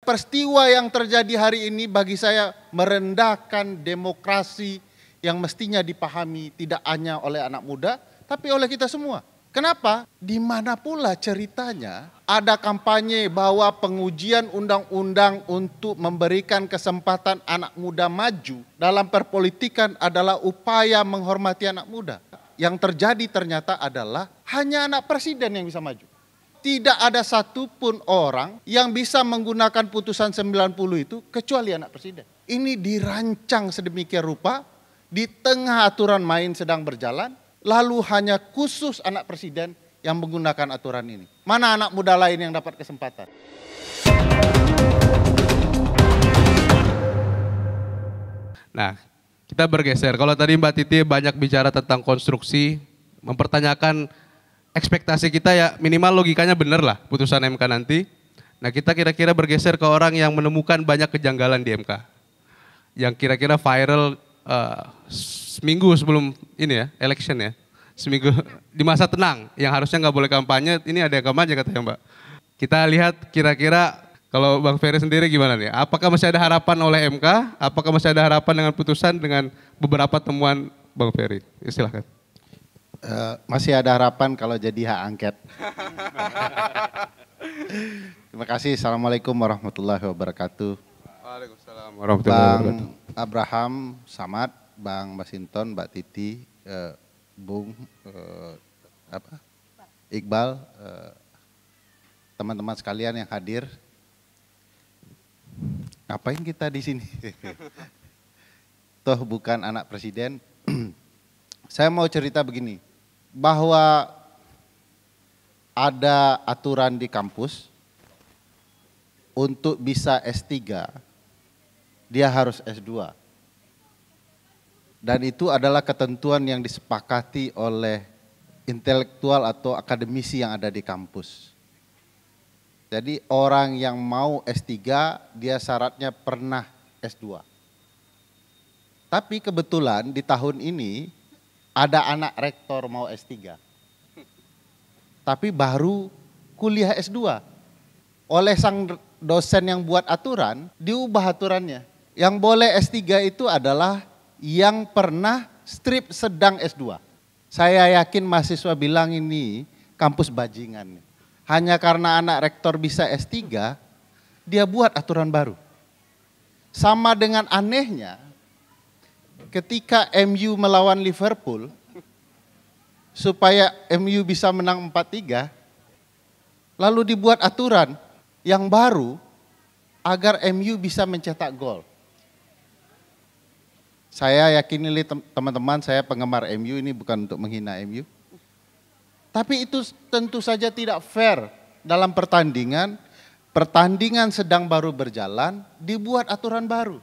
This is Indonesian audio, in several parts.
peristiwa yang terjadi hari ini bagi saya merendahkan demokrasi yang mestinya dipahami tidak hanya oleh anak muda, tapi oleh kita semua. Kenapa? Di mana pula ceritanya ada kampanye bahwa pengujian undang-undang untuk memberikan kesempatan anak muda maju dalam perpolitikan adalah upaya menghormati anak muda. Yang terjadi ternyata adalah hanya anak presiden yang bisa maju. Tidak ada satupun orang yang bisa menggunakan putusan 90 itu kecuali anak presiden. Ini dirancang sedemikian rupa, di tengah aturan main sedang berjalan, lalu hanya khusus anak presiden yang menggunakan aturan ini. Mana anak muda lain yang dapat kesempatan? Nah, kita bergeser. Kalau tadi Mbak Titi banyak bicara tentang konstruksi, mempertanyakan ekspektasi kita ya minimal logikanya benar lah putusan MK nanti. Nah, kita kira-kira bergeser ke orang yang menemukan banyak kejanggalan di MK. Yang kira-kira viral seminggu sebelum ini ya, election ya. Seminggu di masa tenang yang harusnya nggak boleh kampanye, ini ada yang kampanye katanya Mbak. Kita lihat kira-kira kalau Bang Ferry sendiri gimana nih? Apakah masih ada harapan oleh MK? Apakah masih ada harapan dengan putusan dengan beberapa temuan Bang Ferry? Silahkan. Masih ada harapan kalau jadi hak angket. Terima kasih. Assalamualaikum warahmatullahi wabarakatuh. Waalaikumsalam warahmatullahi wabarakatuh. Bang Abraham, Samad, Bang Masinton, Mbak Titi, Bung Iqbal, teman-teman sekalian yang hadir. Ngapain kita di sini? Toh bukan anak presiden. Saya mau cerita begini, bahwa ada aturan di kampus untuk bisa S3, dia harus S2. Dan itu adalah ketentuan yang disepakati oleh intelektual atau akademisi yang ada di kampus. Jadi orang yang mau S3, dia syaratnya pernah S2. Tapi kebetulan di tahun ini ada anak rektor mau S3. Tapi baru kuliah S2. Oleh sang dosen yang buat aturan, diubah aturannya. Yang boleh S3 itu adalah yang pernah strip sedang S2. Saya yakin mahasiswa bilang ini kampus bajingan. Hanya karena anak rektor bisa S3, dia buat aturan baru. Sama dengan anehnya, ketika MU melawan Liverpool, supaya MU bisa menang 4-3, lalu dibuat aturan yang baru agar MU bisa mencetak gol. Saya yakin ini teman-teman, saya penggemar MU, ini bukan untuk menghina MU. Tapi itu tentu saja tidak fair dalam pertandingan. Pertandingan sedang baru berjalan, dibuat aturan baru.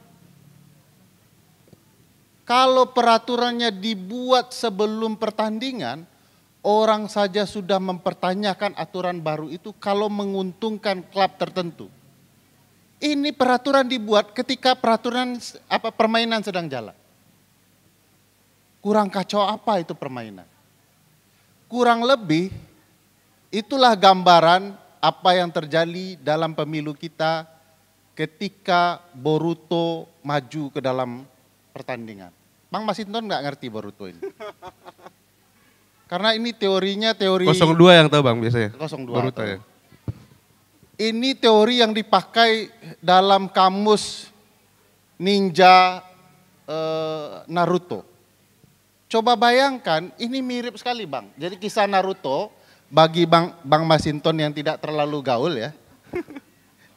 Kalau peraturannya dibuat sebelum pertandingan, orang saja sudah mempertanyakan aturan baru itu kalau menguntungkan klub tertentu. Ini peraturan dibuat ketika permainan sedang jalan. Kurang kacau apa itu permainan? Kurang lebih itulah gambaran apa yang terjadi dalam pemilu kita ketika Boruto maju ke dalam pertandingan. Bang Masinton nggak ngerti Boruto ini. Karena ini teorinya teori 02 yang tahu Bang biasanya. 02 Boruto ya. Ini teori yang dipakai dalam kamus ninja Naruto. Coba bayangkan, ini mirip sekali Bang. Jadi kisah Naruto bagi Bang Masinton yang tidak terlalu gaul ya.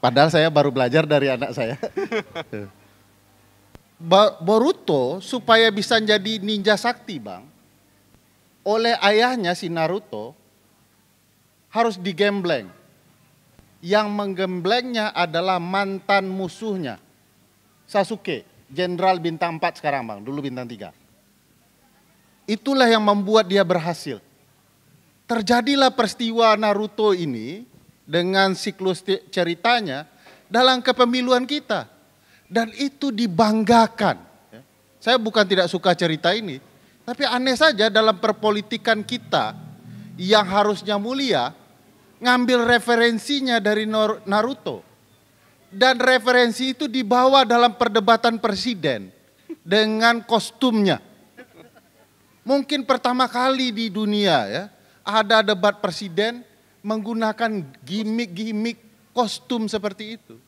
Padahal saya baru belajar dari anak saya. Boruto supaya bisa jadi ninja sakti Bang, oleh ayahnya si Naruto harus digembleng. Yang menggemblengnya adalah mantan musuhnya, Sasuke, jenderal bintang 4 sekarang Bang, dulu bintang 3. Itulah yang membuat dia berhasil. Terjadilah peristiwa Naruto ini dengan siklus ceritanya dalam kepemiluan kita. Dan itu dibanggakan. Saya bukan tidak suka cerita ini, tapi aneh saja dalam perpolitikan kita yang harusnya mulia, ngambil referensinya dari Naruto. dan referensi itu dibawa dalam perdebatan presiden dengan kostumnya. Mungkin pertama kali di dunia ya ada debat presiden menggunakan gimmick-gimmick kostum seperti itu.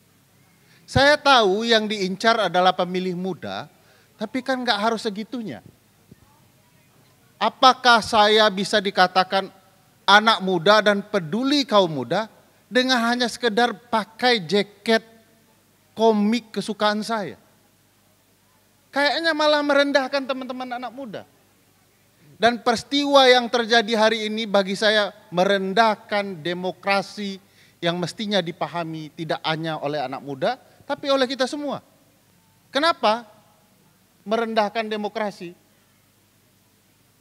Saya tahu yang diincar adalah pemilih muda, tapi kan nggak harus segitunya. Apakah saya bisa dikatakan anak muda dan peduli kaum muda dengan hanya sekedar pakai jaket komik kesukaan saya? Kayaknya malah merendahkan teman-teman anak muda. Dan peristiwa yang terjadi hari ini bagi saya merendahkan demokrasi yang mestinya dipahami tidak hanya oleh anak muda, tapi oleh kita semua. Kenapa merendahkan demokrasi?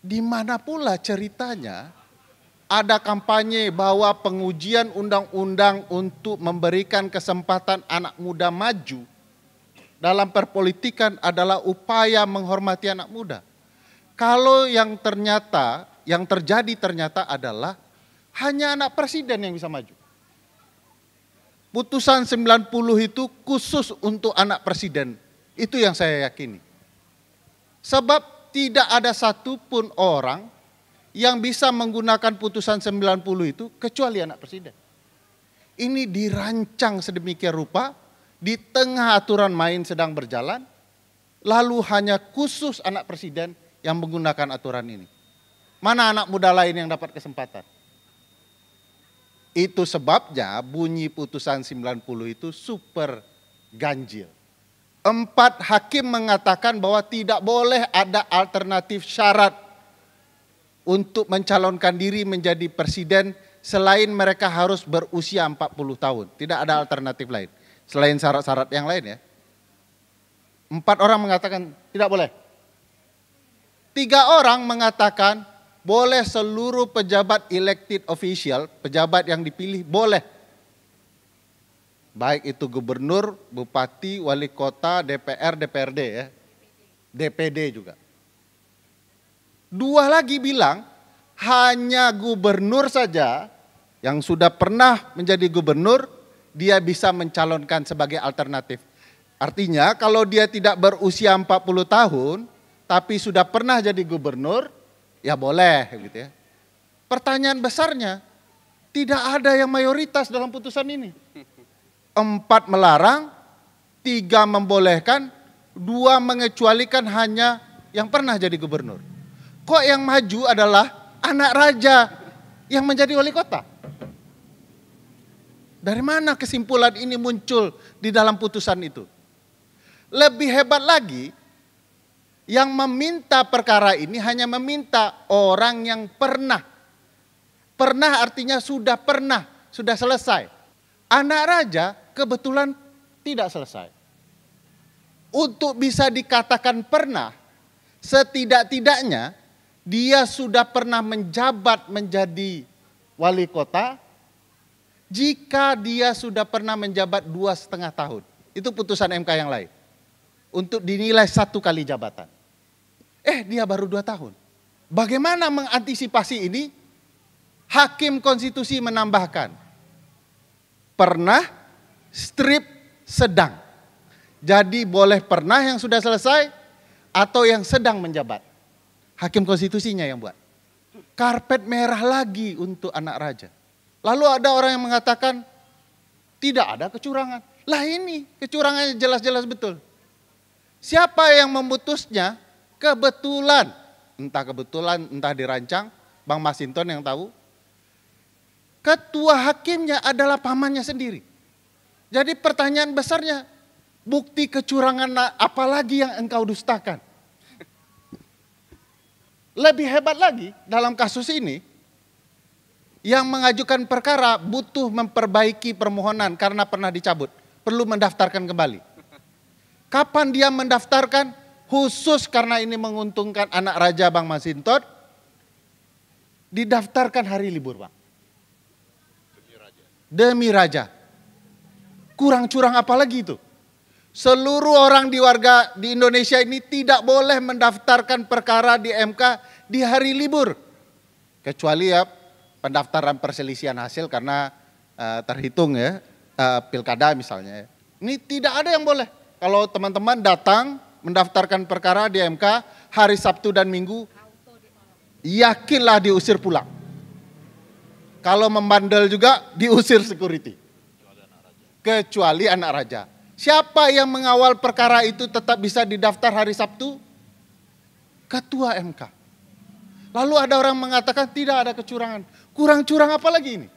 Di mana pula ceritanya ada kampanye bahwa pengujian undang-undang untuk memberikan kesempatan anak muda maju dalam perpolitikan adalah upaya menghormati anak muda. Kalau yang terjadi ternyata adalah hanya anak presiden yang bisa maju. Putusan 90 itu khusus untuk anak presiden. Itu yang saya yakini. Sebab tidak ada satupun orang yang bisa menggunakan putusan 90 itu kecuali anak presiden. Ini dirancang sedemikian rupa, di tengah aturan main sedang berjalan, lalu hanya khusus anak presiden yang menggunakan aturan ini. Mana anak muda lain yang dapat kesempatan? Itu sebabnya bunyi putusan 90 itu super ganjil. 4 hakim mengatakan bahwa tidak boleh ada alternatif syarat untuk mencalonkan diri menjadi presiden selain mereka harus berusia 40 tahun. Tidak ada alternatif lain. Selain syarat-syarat yang lain ya. 4 orang mengatakan tidak boleh. 3 orang mengatakan boleh seluruh pejabat elected official, pejabat yang dipilih boleh. Baik itu gubernur, bupati, wali kota, DPR, DPRD ya. DPD juga. 2 lagi bilang hanya gubernur saja yang sudah pernah menjadi gubernur dia bisa mencalonkan sebagai alternatif. Artinya kalau dia tidak berusia 40 tahun tapi sudah pernah jadi gubernur, ya boleh gitu ya. Pertanyaan besarnya, tidak ada yang mayoritas dalam putusan ini. 4 melarang, 3 membolehkan, 2 mengecualikan hanya yang pernah jadi gubernur. Kok yang maju adalah anak raja yang menjadi wali kota? Dari mana kesimpulan ini muncul di dalam putusan itu? Lebih hebat lagi, yang meminta perkara ini hanya meminta orang yang pernah. Pernah artinya sudah pernah, sudah selesai. Anak raja kebetulan tidak selesai. Untuk bisa dikatakan pernah, setidak-tidaknya dia sudah pernah menjabat menjadi wali kota, jika dia sudah pernah menjabat 2,5 tahun. Itu putusan MK yang lain. Untuk dinilai 1 kali jabatan. Dia baru 2 tahun. Bagaimana mengantisipasi ini? Hakim konstitusi menambahkan. Pernah, strip, sedang. Jadi boleh pernah yang sudah selesai atau yang sedang menjabat. Hakim konstitusinya yang buat. Karpet merah lagi untuk anak raja. Lalu ada orang yang mengatakan tidak ada kecurangan. Lah ini kecurangannya jelas-jelas betul. Siapa yang memutusnya? Kebetulan, entah dirancang, Bang Masinton yang tahu. Ketua hakimnya adalah pamannya sendiri. Jadi pertanyaan besarnya, bukti kecurangan apa lagi yang engkau dustakan? Lebih hebat lagi dalam kasus ini, yang mengajukan perkara butuh memperbaiki permohonan karena pernah dicabut. Perlu mendaftarkan kembali. Kapan dia mendaftarkan? Khusus karena ini menguntungkan anak raja Bang Masinton, didaftarkan hari libur Bang. Demi raja. Kurang curang apa lagi itu? Seluruh orang warga di Indonesia ini tidak boleh mendaftarkan perkara di MK di hari libur. Kecuali ya pendaftaran perselisihan hasil karena terhitung ya pilkada misalnya. Ini tidak ada yang boleh. Kalau teman-teman datang mendaftarkan perkara di MK hari Sabtu dan Minggu, yakinlah diusir pulang. Kalau membandel juga diusir security. Kecuali anak raja. Siapa yang mengawal perkara itu tetap bisa didaftar hari Sabtu? Ketua MK. Lalu ada orang mengatakan tidak ada kecurangan. Kurang curang apa lagi ini?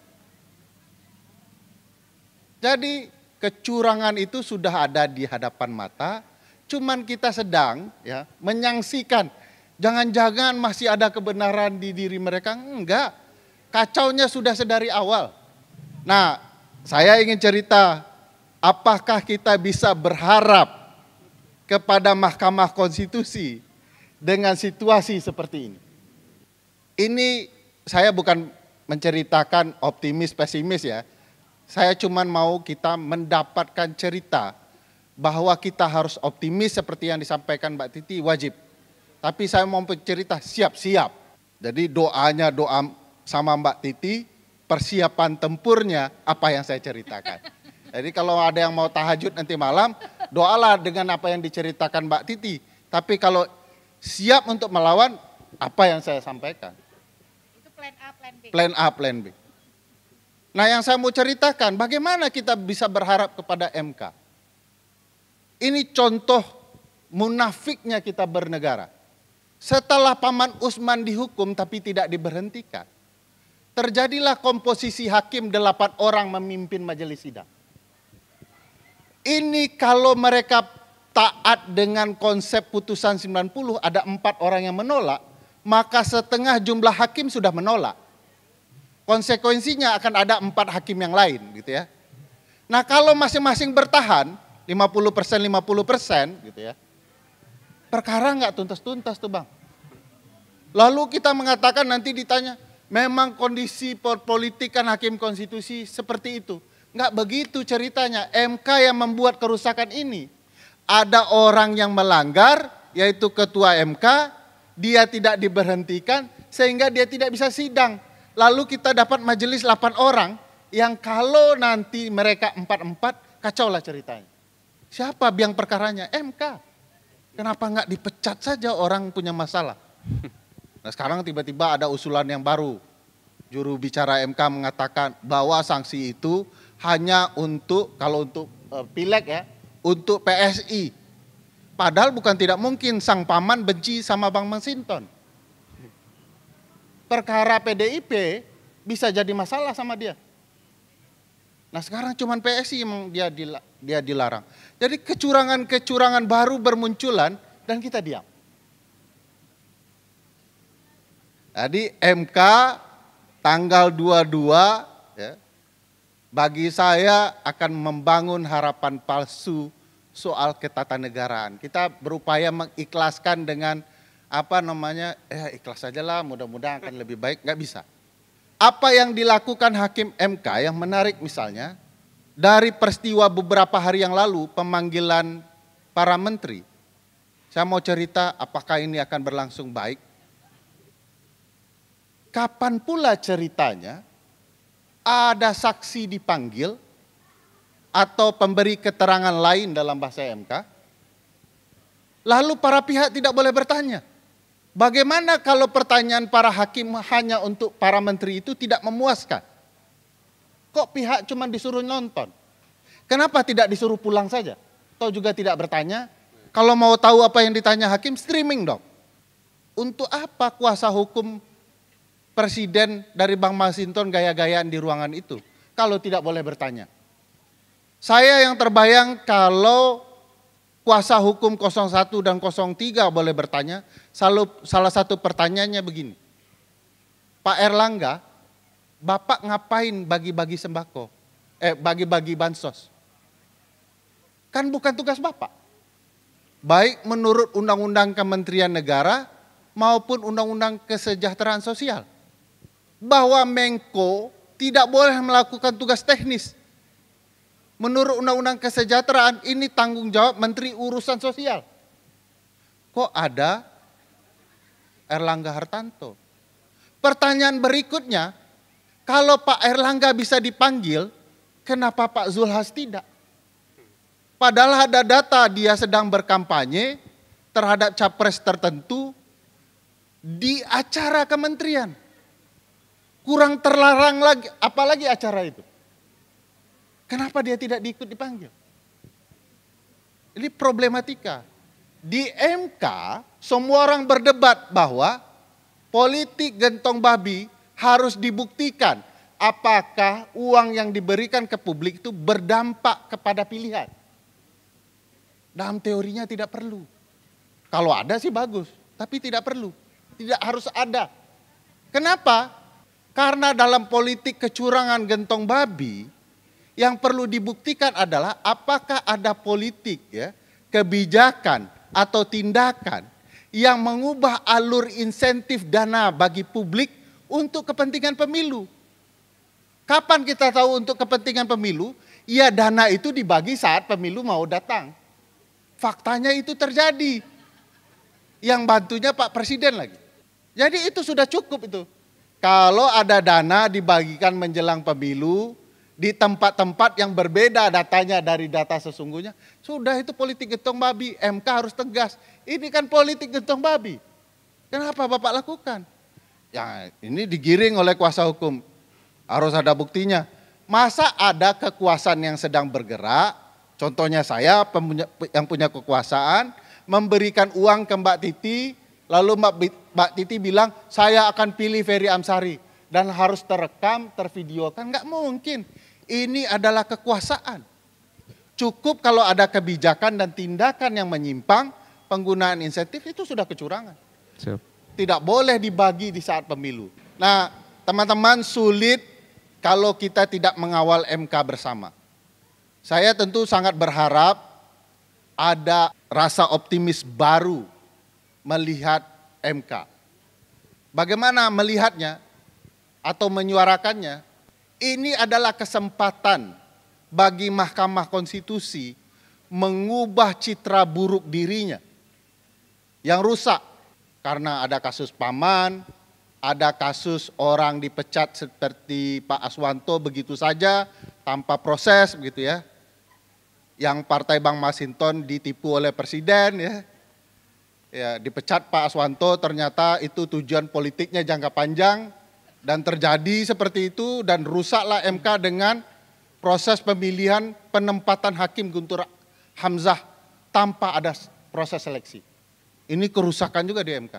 Jadi kecurangan itu sudah ada di hadapan mata, cuman kita sedang ya menyaksikan. Jangan-jangan masih ada kebenaran di diri mereka. Enggak. Kacaunya sudah sedari awal. Nah, saya ingin cerita, apakah kita bisa berharap kepada Mahkamah Konstitusi dengan situasi seperti ini? Ini saya bukan menceritakan optimis pesimis ya. Saya cuma mau kita mendapatkan cerita bahwa kita harus optimis seperti yang disampaikan Mbak Titi, wajib. Tapi saya mau cerita siap-siap. Jadi doanya doa sama Mbak Titi, persiapan tempurnya apa yang saya ceritakan. Jadi kalau ada yang mau tahajud nanti malam, doalah dengan apa yang diceritakan Mbak Titi. Tapi kalau siap untuk melawan, apa yang saya sampaikan. Itu plan A, plan B. Plan A, plan B. Nah yang saya mau ceritakan, bagaimana kita bisa berharap kepada MK. Ini contoh munafiknya kita bernegara. Setelah Paman Usman dihukum tapi tidak diberhentikan, terjadilah komposisi hakim 8 orang memimpin majelis sidang. Ini kalau mereka taat dengan konsep putusan 90, ada 4 orang yang menolak, maka setengah jumlah hakim sudah menolak. Konsekuensinya akan ada 4 hakim yang lain gitu ya. Nah kalau masing-masing bertahan 50%, 50% gitu ya, perkara nggak tuntas-tuntas tuh Bang. Lalu kita mengatakan nanti ditanya, memang kondisi politik kan hakim konstitusi seperti itu. Nggak begitu ceritanya, MK yang membuat kerusakan ini. Ada orang yang melanggar, yaitu ketua MK, dia tidak diberhentikan sehingga dia tidak bisa sidang. Lalu kita dapat majelis 8 orang yang kalau nanti mereka 4-4, kacaulah ceritanya. Siapa biang perkaranya? MK. Kenapa nggak dipecat saja orang punya masalah? Nah sekarang tiba-tiba ada usulan yang baru. Juru bicara MK mengatakan bahwa sanksi itu hanya untuk, kalau untuk pileg ya, untuk PSI. Padahal bukan tidak mungkin sang paman benci sama Bang Masinton. Perkara PDIP bisa jadi masalah sama dia. Nah sekarang cuman PSI yang dia dilarang. Jadi kecurangan-kecurangan baru bermunculan dan kita diam. Jadi MK tanggal 22 ya, bagi saya akan membangun harapan palsu soal ketatanegaraan. Kita berupaya mengikhlaskan dengan ikhlas saja lah, mudah-mudahan akan lebih baik, nggak bisa. Apa yang dilakukan hakim MK yang menarik misalnya, dari peristiwa beberapa hari yang lalu pemanggilan para menteri. Saya mau cerita apakah ini akan berlangsung baik. Kapan pula ceritanya ada saksi dipanggil atau pemberi keterangan lain dalam bahasa MK, lalu para pihak tidak boleh bertanya. Bagaimana kalau pertanyaan para hakim hanya untuk para menteri itu tidak memuaskan? Kok pihak cuma disuruh nonton? Kenapa tidak disuruh pulang saja? Atau juga tidak bertanya? Kalau mau tahu apa yang ditanya hakim, streaming dong. Untuk apa kuasa hukum presiden dari Bang Masinton gaya-gayaan di ruangan itu? Kalau tidak boleh bertanya. Saya yang terbayang kalau kuasa hukum 01 dan 03 boleh bertanya, salah satu pertanyaannya begini. Pak Erlangga, Bapak ngapain bagi-bagi sembako? Bagi-bagi bansos? Kan bukan tugas Bapak. Baik menurut Undang-Undang Kementerian Negara maupun Undang-Undang Kesejahteraan Sosial. Bahwa Menko tidak boleh melakukan tugas teknis. Menurut Undang-Undang Kesejahteraan ini tanggung jawab Menteri Urusan Sosial. Kok ada Erlangga Hartanto? Pertanyaan berikutnya, kalau Pak Erlangga bisa dipanggil, kenapa Pak Zulhas tidak? Padahal ada data dia sedang berkampanye terhadap capres tertentu di acara kementerian. Kurang terlarang lagi, apalagi acara itu. Kenapa dia tidak dipanggil? Ini problematika. Di MK semua orang berdebat bahwa politik gentong babi harus dibuktikan apakah uang yang diberikan ke publik itu berdampak kepada pilihan. Dalam teorinya tidak perlu. Kalau ada sih bagus, tapi tidak perlu. Tidak harus ada. Kenapa? Karena dalam politik kecurangan gentong babi, yang perlu dibuktikan adalah apakah ada politik, ya, kebijakan atau tindakan yang mengubah alur insentif dana bagi publik untuk kepentingan pemilu. Kapan kita tahu untuk kepentingan pemilu? Ya, dana itu dibagi saat pemilu mau datang. Faktanya itu terjadi. Yang bantunya Pak Presiden lagi. Jadi itu sudah cukup itu. Kalau ada dana dibagikan menjelang pemilu di tempat-tempat yang berbeda datanya dari data sesungguhnya, sudah itu politik gentong babi. MK harus tegas. Ini kan politik gentong babi. Kenapa Bapak lakukan? Ya, ini digiring oleh kuasa hukum. Harus ada buktinya. Masa ada kekuasaan yang sedang bergerak, contohnya saya yang punya kekuasaan, memberikan uang ke Mbak Titi, lalu Mbak Titi bilang, saya akan pilih Ferry Amsari. Dan harus terekam, tervideokan, nggak mungkin. Ini adalah kekuasaan. Cukup kalau ada kebijakan dan tindakan yang menyimpang, penggunaan insentif itu sudah kecurangan. Siap. Tidak boleh dibagi di saat pemilu. Nah, teman-teman, sulit kalau kita tidak mengawal MK bersama. Saya tentu sangat berharap ada rasa optimis baru melihat MK. Bagaimana melihatnya atau menyuarakannya? Ini adalah kesempatan bagi Mahkamah Konstitusi mengubah citra buruk dirinya yang rusak karena ada kasus Paman, ada kasus orang dipecat seperti Pak Aswanto begitu saja tanpa proses begitu ya. Yang Partai Bang Masinton ditipu oleh Presiden ya. Ya, dipecat Pak Aswanto ternyata itu tujuan politiknya jangka panjang. Dan terjadi seperti itu dan rusaklah MK dengan proses pemilihan penempatan Hakim Guntur Hamzah tanpa ada proses seleksi. Ini kerusakan juga di MK.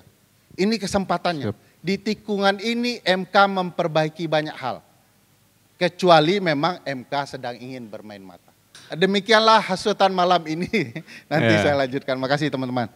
Ini kesempatannya. Di tikungan ini MK memperbaiki banyak hal. Kecuali memang MK sedang ingin bermain mata. Demikianlah hasutan malam ini. Nanti saya lanjutkan. Makasih teman-teman.